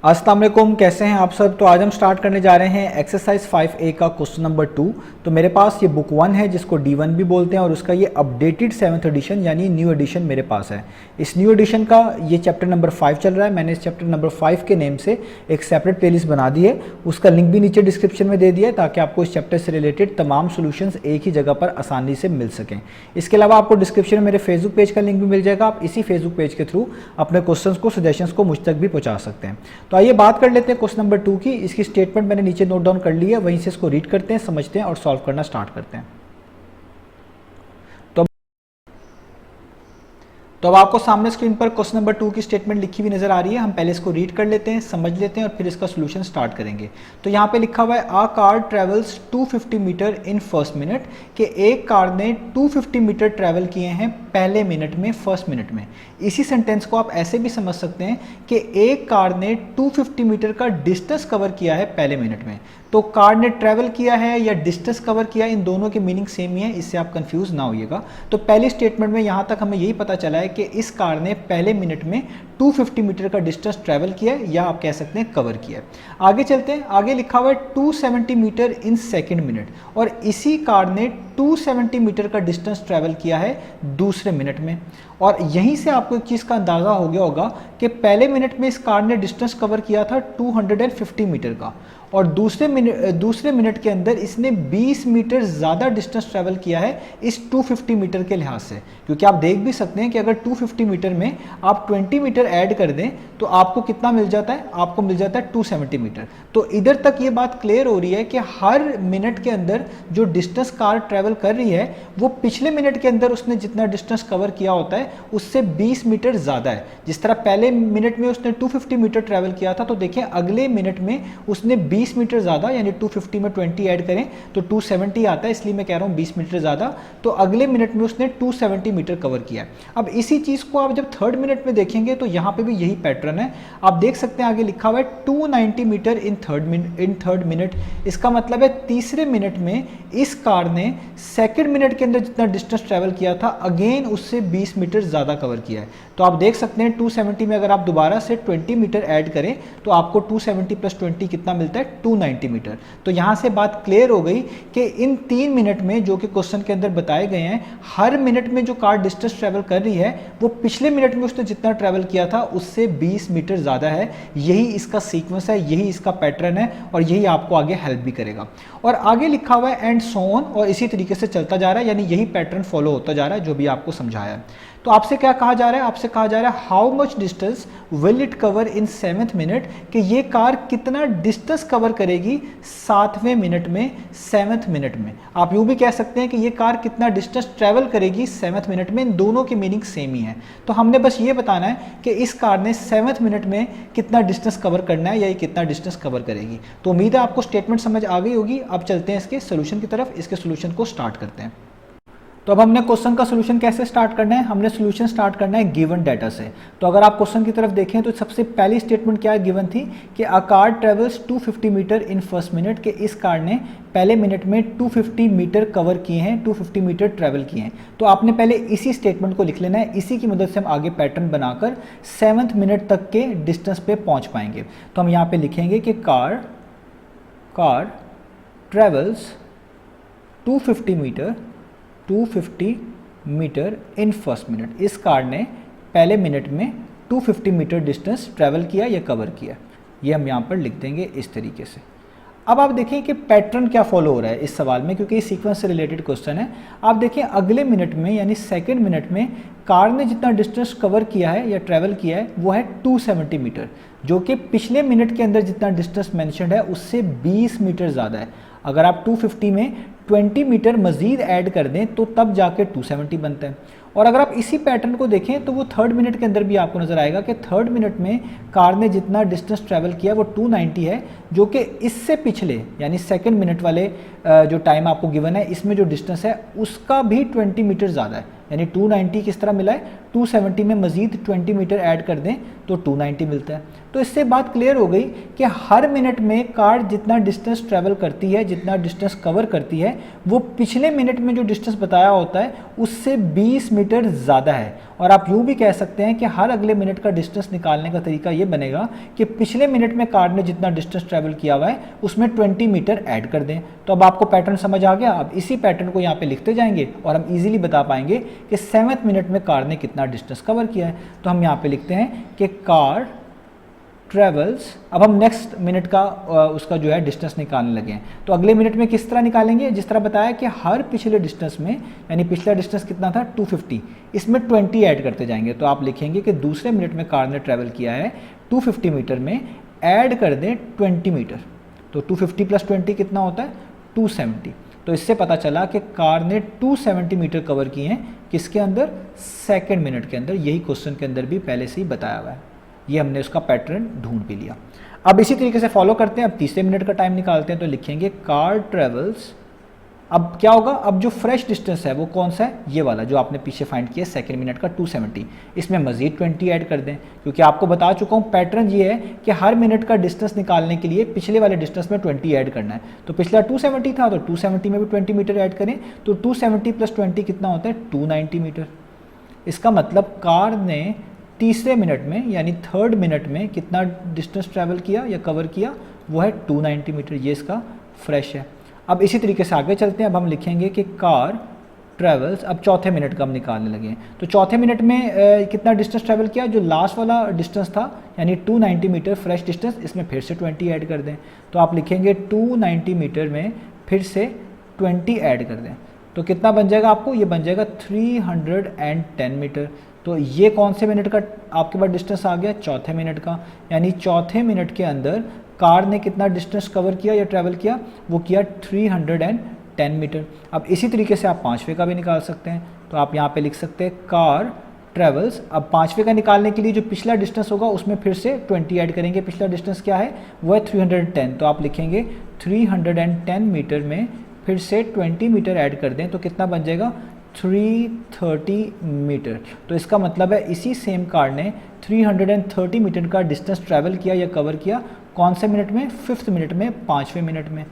अस्सलाम वालेकुम, कैसे हैं आप सब। तो आज हम स्टार्ट करने जा रहे हैं एक्सरसाइज 5A का क्वेश्चन नंबर 2। तो मेरे पास ये बुक 1 है जिसको D1 भी बोलते हैं और उसका ये अपडेटेड 7th एडिशन यानी न्यू एडिशन मेरे पास है। इस न्यू एडिशन का ये चैप्टर नंबर 5 चल रहा है। मैंने इस चैप्टर नंबर 5 के नेम से एक सेपरेट प्लेलिस्ट बना दी है, उसका लिंक भी नीचे डिस्क्रिप्शन में दे दिया है ताकि आपको इस चैप्टर से रिलेटेड तमाम सोल्यूशंस एक ही जगह पर आसानी से मिल सकें। इसके अलावा आपको डिस्क्रिप्शन में मेरे फेसबुक पेज का लिंक भी मिल जाएगा। आप इसी फेसबुक पेज के थ्रू अपने क्वेश्चंस को, सजेशंस को मुझ तक भी पहुंचा सकते हैं। तो आइए बात कर लेते हैं क्वेश्चन नंबर 2 की। इसकी स्टेटमेंट मैंने नीचे नोट डाउन कर ली है, वहीं से इसको रीड करते हैं, समझते हैं और सॉल्व करना स्टार्ट करते हैं। तो अब आपको सामने स्क्रीन पर क्वेश्चन नंबर 2 की स्टेटमेंट लिखी हुई नजर आ रही है। हम पहले इसको रीड कर लेते हैं, समझ लेते हैं और फिर इसका सोल्यूशन स्टार्ट करेंगे। तो यहाँ पे लिखा हुआ है a car travels 250 metre in first minute, कि एक कार ने 250 मीटर ट्रैवल किए हैं पहले मिनट में, फर्स्ट मिनट में। इसी सेंटेंस को आप ऐसे भी समझ सकते हैं कि एक कार ने 250 मीटर का डिस्टेंस कवर किया है पहले मिनट में। तो कार ने ट्रैवल किया है या डिस्टेंस कवर किया, इन दोनों की मीनिंग सेम ही है, इससे आप कंफ्यूज ना होइएगा। तो पहली स्टेटमेंट में यहाँ तक हमें यही पता चला है कि इस कार ने पहले मिनट में 250 मीटर का डिस्टेंस ट्रैवल किया है या आप कह सकते हैं कवर किया है। आगे चलते हैं, आगे लिखा हुआ है 270 मीटर इन सेकेंड मिनट, और इसी कार ने 270 मीटर का डिस्टेंस ट्रैवल किया है दूसरे मिनट में। और यहीं से आपको एक चीज़ का अंदाज़ा हो गया होगा कि पहले मिनट में इस कार ने डिस्टेंस कवर किया था 250 मीटर का, और दूसरे मिनट के अंदर इसने 20 मीटर ज़्यादा डिस्टेंस ट्रैवल किया है इस 250 मीटर के लिहाज से। क्योंकि आप देख भी सकते हैं कि अगर 250 मीटर में आप 20 मीटर ऐड कर दें तो आपको कितना मिल जाता है, आपको मिल जाता है 270 मीटर। तो इधर तक ये बात क्लियर हो रही है कि हर मिनट के अंदर जो डिस्टेंस कार ट्रैवल कर रही है वो पिछले मिनट के अंदर उसने जितना डिस्टेंस कवर किया होता है उससे 20 मीटर ज़्यादा है। जिस तरह पहले मिनट में उसने 250 मीटर ट्रैवल किया था, तो देखिए अगले मिनट में उसने 20 मीटर ज़्यादा, यानी 250 में 20 ऐड करें तो 270 आता है, इसलिए मैं कह रहा हूँ 20 मीटर ज़्यादा। तो अगले मिनट में उसने 270 मीटर कवर किया है। अब इसी चीज़ को आप जब थर्ड मिनट में देखेंगे तो यहाँ पे भी यही पैटर्न है। आप देख सकते हैं आगे लिखा हुआ है 290 मीटर इन थर्ड मिनट। इसका मतलब है तीसरे मिनट में इस कार ने सेकेंड मिनट के अंदर जितना डिस्टेंस ट्रैवल किया था अगेन उससे 20 मीटर ज़्यादा कवर किया है। तो आप देख सकते हैं 270 में अगर आप दोबारा से 20 मीटर ऐड करें तो आपको 270 प्लस 20 कितना मिलता है, 290 मीटर। तो यहाँ से बात क्लियर हो गई कि इन 3 मिनट में जो कि क्वेश्चन के अंदर बताए गए हैं, हर मिनट में जो कार डिस्टेंस ट्रैवल कर रही है वो पिछले मिनट में उसने जितना ट्रैवल किया था उससे 20 मीटर ज़्यादा है। यही इसका सीक्वेंस है, यही इसका पैटर्न है और यही आपको आगे हेल्प भी करेगा। और आगे लिखा हुआ है एंड सो ऑन, और इसी तरीके से चलता जा रहा है, यानी यही पैटर्न फॉलो होता जा रहा है जो भी आपको समझाया है। तो आपसे क्या कहा जा रहा है, आपसे कहा जा रहा है how much distance will it cover in 7th minute, कि ये कार कितना डिस्टेंस कवर करेगी 7वें मिनट में, 7th मिनट में। आप यूँ भी कह सकते हैं कि ये कार कितना डिस्टेंस ट्रैवल करेगी 7th मिनट में। इन दोनों की मीनिंग सेम ही है। तो हमने बस ये बताना है कि इस कार ने 7th मिनट में कितना डिस्टेंस कवर करना है या ये कितना डिस्टेंस कवर करेगी। तो उम्मीद है आपको स्टेटमेंट समझ आ गई होगी। अब चलते हैं इसके सोल्यूशन की तरफ, इसके सोल्यूशन को स्टार्ट करते हैं। तो अब हमने क्वेश्चन का सोल्यूशन कैसे स्टार्ट करना है, हमने सोल्यूशन स्टार्ट करना है गिवन डाटा से। तो अगर आप क्वेश्चन की तरफ देखें तो सबसे पहली स्टेटमेंट क्या गिवन थी कि a car travels 250 metre in first minute, के इस कार ने पहले मिनट में 250 मीटर कवर किए हैं, 250 मीटर ट्रैवल किए हैं। तो आपने पहले इसी स्टेटमेंट को लिख लेना है, इसी की मदद से हम आगे पैटर्न बनाकर 7th मिनट तक के डिस्टेंस पे पहुँच पाएंगे। तो हम यहाँ पे लिखेंगे कि car travels 250 metre in first minute. इस कार ने पहले मिनट में 250 मीटर डिस्टेंस ट्रैवल किया या कवर किया। ये हम यहाँ पर लिख देंगे इस तरीके से। अब आप देखें कि पैटर्न क्या फॉलो हो रहा है इस सवाल में, क्योंकि ये सीक्वेंस से रिलेटेड क्वेश्चन है। आप देखें अगले मिनट में यानी सेकेंड मिनट में कार ने जितना डिस्टेंस कवर किया है या ट्रैवल किया है वो है 270 मीटर, जो कि पिछले मिनट के अंदर जितना डिस्टेंस मैंशनड है उससे 20 मीटर ज़्यादा है। अगर आप 250 में 20 मीटर मज़ीद ऐड कर दें तो तब जाके 270 बनता है। और अगर आप इसी पैटर्न को देखें तो वो थर्ड मिनट के अंदर भी आपको नज़र आएगा कि थर्ड मिनट में कार ने जितना डिस्टेंस ट्रैवल किया वो 290 है, जो कि इससे पिछले यानी सेकंड मिनट वाले जो टाइम आपको गिवन है इसमें जो डिस्टेंस है उसका भी 20 मीटर ज़्यादा है। यानी 290 किस तरह मिला है, 270 में मज़ीद 20 मीटर ऐड कर दें तो 290 मिलता है। तो इससे बात क्लियर हो गई कि हर मिनट में कार जितना डिस्टेंस ट्रैवल करती है, जितना डिस्टेंस कवर करती है, वो पिछले मिनट में जो डिस्टेंस बताया होता है उससे 20 मीटर ज़्यादा है। और आप यूँ भी कह सकते हैं कि हर अगले मिनट का डिस्टेंस निकालने का तरीका ये बनेगा कि पिछले मिनट में कार ने जितना डिस्टेंस ट्रैवल किया हुआ है उसमें 20 मीटर ऐड कर दें। तो अब आपको पैटर्न समझ आ गया। अब इसी पैटर्न को यहाँ पे लिखते जाएंगे और हम इजीली बता पाएंगे कि 7वें मिनट में कार ने कितना डिस्टेंस कवर किया है। तो हम यहाँ पे लिखते हैं कि कार ट्रेवल्स, अब हम नेक्स्ट मिनट का उसका जो है डिस्टेंस निकालने लगे हैं। तो अगले मिनट में किस तरह निकालेंगे, जिस तरह बताया कि हर पिछले डिस्टेंस में, यानी पिछला डिस्टेंस कितना था 250, इसमें 20 ऐड करते जाएंगे। तो आप लिखेंगे कि दूसरे मिनट में कार ने ट्रैवल किया है 250 मीटर में ऐड कर दें 20 मीटर। तो 250 + 20 कितना होता है 270। तो इससे पता चला कि कार ने 270 मीटर कवर किए हैं किसके अंदर, सेकेंड मिनट के अंदर। यही क्वेश्चन के अंदर भी पहले से ही बताया हुआ है। ये हमने उसका पैटर्न ढूंढ भी लिया। अब इसी तरीके से फॉलो करते हैं। अब तीसरे मिनट का टाइम निकालते हैं। तो लिखेंगे कार ट्रेवल्स, अब क्या होगा, अब जो फ्रेश डिस्टेंस है वो कौन सा है, ये वाला जो आपने पीछे फाइंड किया सेकेंड मिनट का 270, इसमें मजीद 20 ऐड कर दें, क्योंकि आपको बता चुका हूँ पैटर्न ये है कि हर मिनट का डिस्टेंस निकालने के लिए पिछले वाले डिस्टेंस में 20 ऐड करना है। तो पिछला 270 था तो 270 में भी 20 मीटर ऐड करें, तो 270 + 20 कितना होता है 290 मीटर। इसका मतलब कार ने तीसरे मिनट में यानी थर्ड मिनट में कितना डिस्टेंस ट्रैवल किया या कवर किया, वो है 290 मीटर। ये इसका फ्रेश है। अब इसी तरीके से आगे चलते हैं। अब हम लिखेंगे कि कार ट्रेवल्स, अब चौथे मिनट का हम निकालने लगे हैं। तो चौथे मिनट में कितना डिस्टेंस ट्रैवल किया, जो लास्ट वाला डिस्टेंस था यानी 290 मीटर फ्रेश डिस्टेंस, इसमें फिर से 20 ऐड कर दें। तो आप लिखेंगे 290 मीटर में फिर से 20 ऐड कर दें। तो कितना बन जाएगा आपको, ये बन जाएगा 310 मीटर। तो ये कौन से मिनट का आपके पास डिस्टेंस आ गया, चौथे मिनट का। यानी चौथे मिनट के अंदर कार ने कितना डिस्टेंस कवर किया या ट्रैवल किया, वो किया 310 मीटर। अब इसी तरीके से आप पाँचवें का भी निकाल सकते हैं। तो आप यहाँ पे लिख सकते हैं कार ट्रेवल्स। अब पाँचवें का निकालने के लिए जो पिछला डिस्टेंस होगा उसमें फिर से 20 ऐड करेंगे। पिछला डिस्टेंस क्या है, वो है 310। तो आप लिखेंगे 310 मीटर में फिर से 20 मीटर ऐड कर दें, तो कितना बन जाएगा 330 मीटर। तो इसका मतलब है इसी सेम कार ने 330 मीटर का डिस्टेंस ट्रैवल किया या कवर किया कौन से मिनट में, 5th मिनट में, 5वें मिनट में,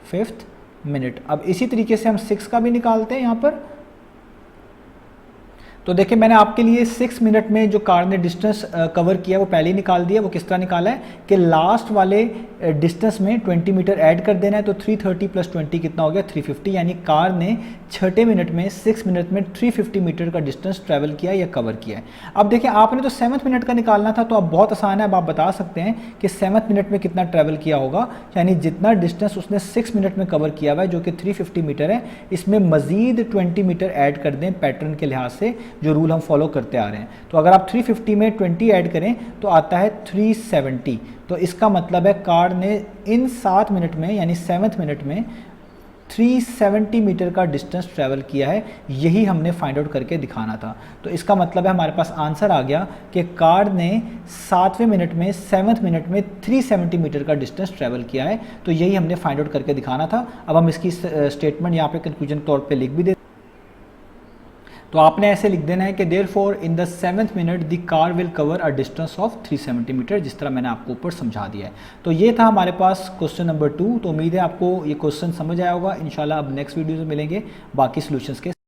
5th मिनट। अब इसी तरीके से हम 6 का भी निकालते हैं यहाँ पर। तो देखिए मैंने आपके लिए 6 मिनट में जो कार ने डिस्टेंस कवर किया वो पहले ही निकाल दिया। वो किस तरह निकाला है कि लास्ट वाले डिस्टेंस में 20 मीटर ऐड कर देना है। तो 330 + 20 कितना हो गया 350, यानी कार ने छठे मिनट में 6 मिनट में 350 मीटर का डिस्टेंस ट्रैवल किया या कवर किया है। अब देखिए आपने तो 7वें मिनट का निकालना था, तो अब बहुत आसान है। अब आप बता सकते हैं कि 7वें मिनट में कितना ट्रैवल किया होगा, यानी जितना डिस्टेंस उसने 6 मिनट में कवर किया हुआ है जो कि 350 मीटर है, इसमें मजीद 20 मीटर ऐड कर दें पैटर्न के लिहाज से जो रूल हम फॉलो करते आ रहे हैं। तो अगर आप 350 में 20 ऐड करें तो आता है 370। तो इसका मतलब है कार ने इन 7 मिनट में यानी 7वें मिनट में 370 मीटर का डिस्टेंस ट्रैवल किया है। यही हमने फाइंड आउट करके दिखाना था। तो इसका मतलब है हमारे पास आंसर आ गया कि कार ने 7वें मिनट में 7वें मिनट में 370 मीटर का डिस्टेंस ट्रैवल किया है। तो यही हमने फाइंड आउट करके दिखाना था। अब हम इसकी स्टेटमेंट यहाँ पे कंक्लूजन तौर पे लिख भी देते। तो आपने ऐसे लिख देना है कि therefore in the 7th minute the car will cover a distance of 370 metre, जिस तरह मैंने आपको ऊपर समझा दिया है। तो ये था हमारे पास क्वेश्चन नंबर 2। तो उम्मीद है आपको ये क्वेश्चन समझ आया होगा। इंशाल्लाह अब नेक्स्ट वीडियो में मिलेंगे बाकी सॉल्यूशंस के।